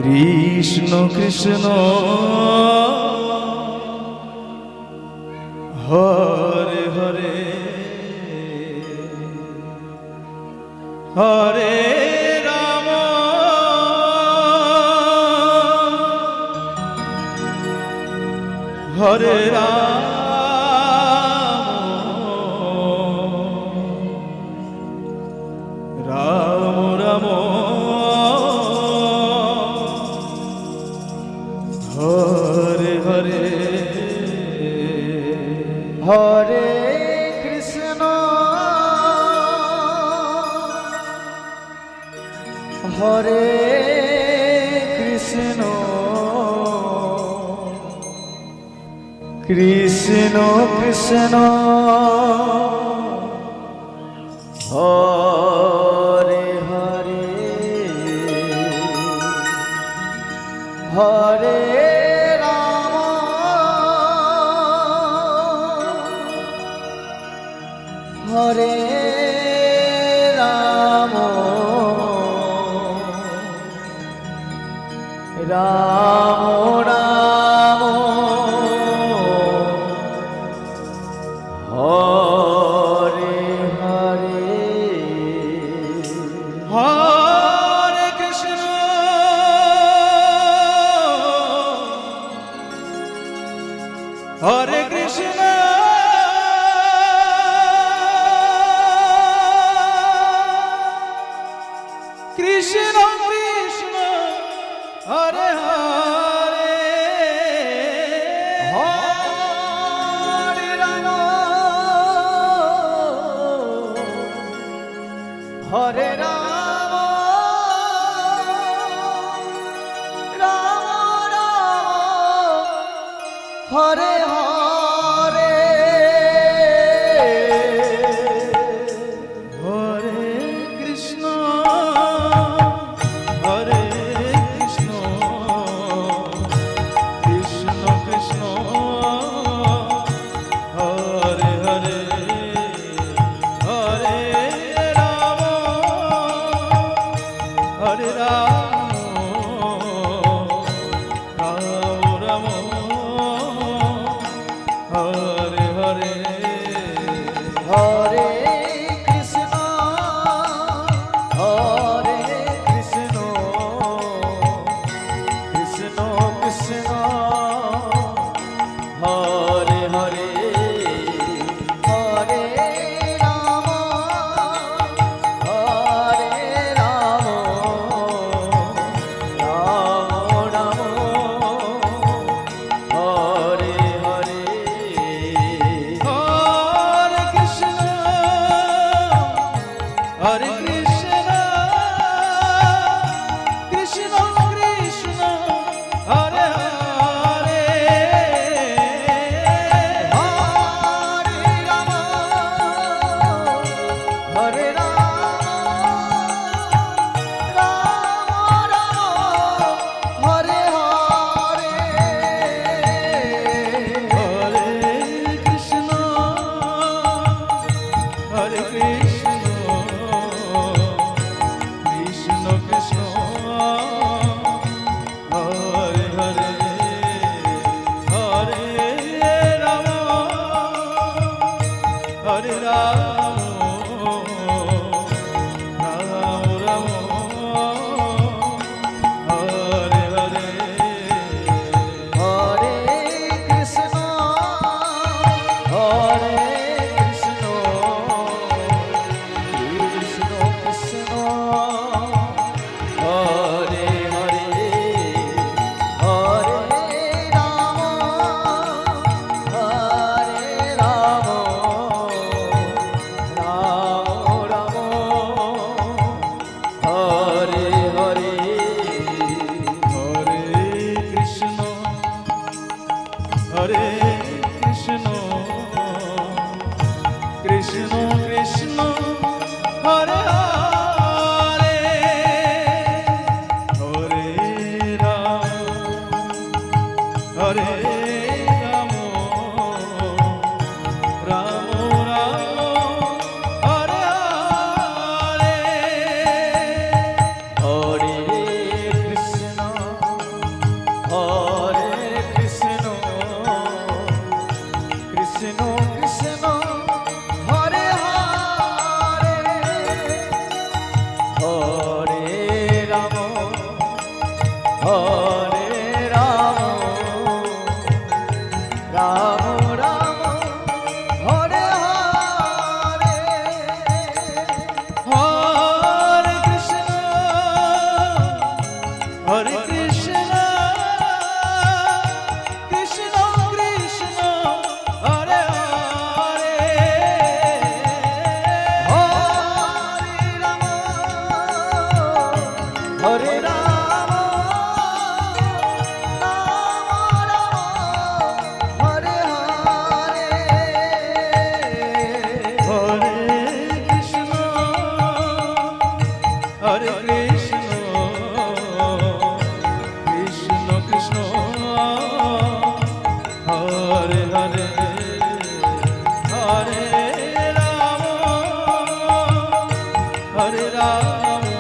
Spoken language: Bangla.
কৃষ্ণ কৃষ্ণ হরে হরে হরে রাম হরে রাম রাম রাম হরে হরে হরে কৃষ্ণ হরে কৃষ্ণ কৃষ্ণ কৃষ্ণ হরে হরে হরে হরে রাম রাম রাম হরে হরে হরে কৃষ্ণ হরে কৃষ্ণ কৃষ্ণ কৃষ্ণ হরে হরে হরে রাম হরে রাম রাম রাম হরে হরে হরে কৃষ্ণ হরে কৃষ্ণ কৃষ্ণ কৃষ্ণ হরে হরে হরে রাম হরে রাম রাম রাম হরে হরে হরে কৃষ্ণ হরে কৃষ্ণ কৃষ্ণ কৃষ্ণ হরে হরে হরে রাম হরে রাম রাম রাম হরে হরে হরে কৃষ্ণ হরে কৃষ্ণ কৃষ্ণ কৃষ্ণ হরে হরে হরে রাম হরে রাম রাম রাম হরে হরে হরে কৃষ্ণ হরে কৃষ্ণ কৃষ্ণ কৃষ্ণ হরে হরে হরে রাম হরে রাম রাম রাম হরে হরে হরে কৃষ্ণ হরে কৃষ্ণ কৃষ্ণ কৃষ্ণ হরে হরে হরে রাম হরে রাম রাম রাম হরে হরে হরে কৃষ্ণ হরে কৃষ্ণ কৃষ্ণ কৃষ্ণ হরে হরে হরে রাম হরে রাম রাম রাম হরে হরে হরে কৃষ্ণ হরে রাম রাম রাম হরে হরে হরে কৃষ্ণ হরে কৃষ্ণ কৃষ্ণ কৃষ্ণ হরে হরে হরে রাম হরে হরে হরে কৃষ্ণ হরে কৃষ্ণ কৃষ্ণ কৃষ্ণ হরে হরে হরে রাম হরে রাম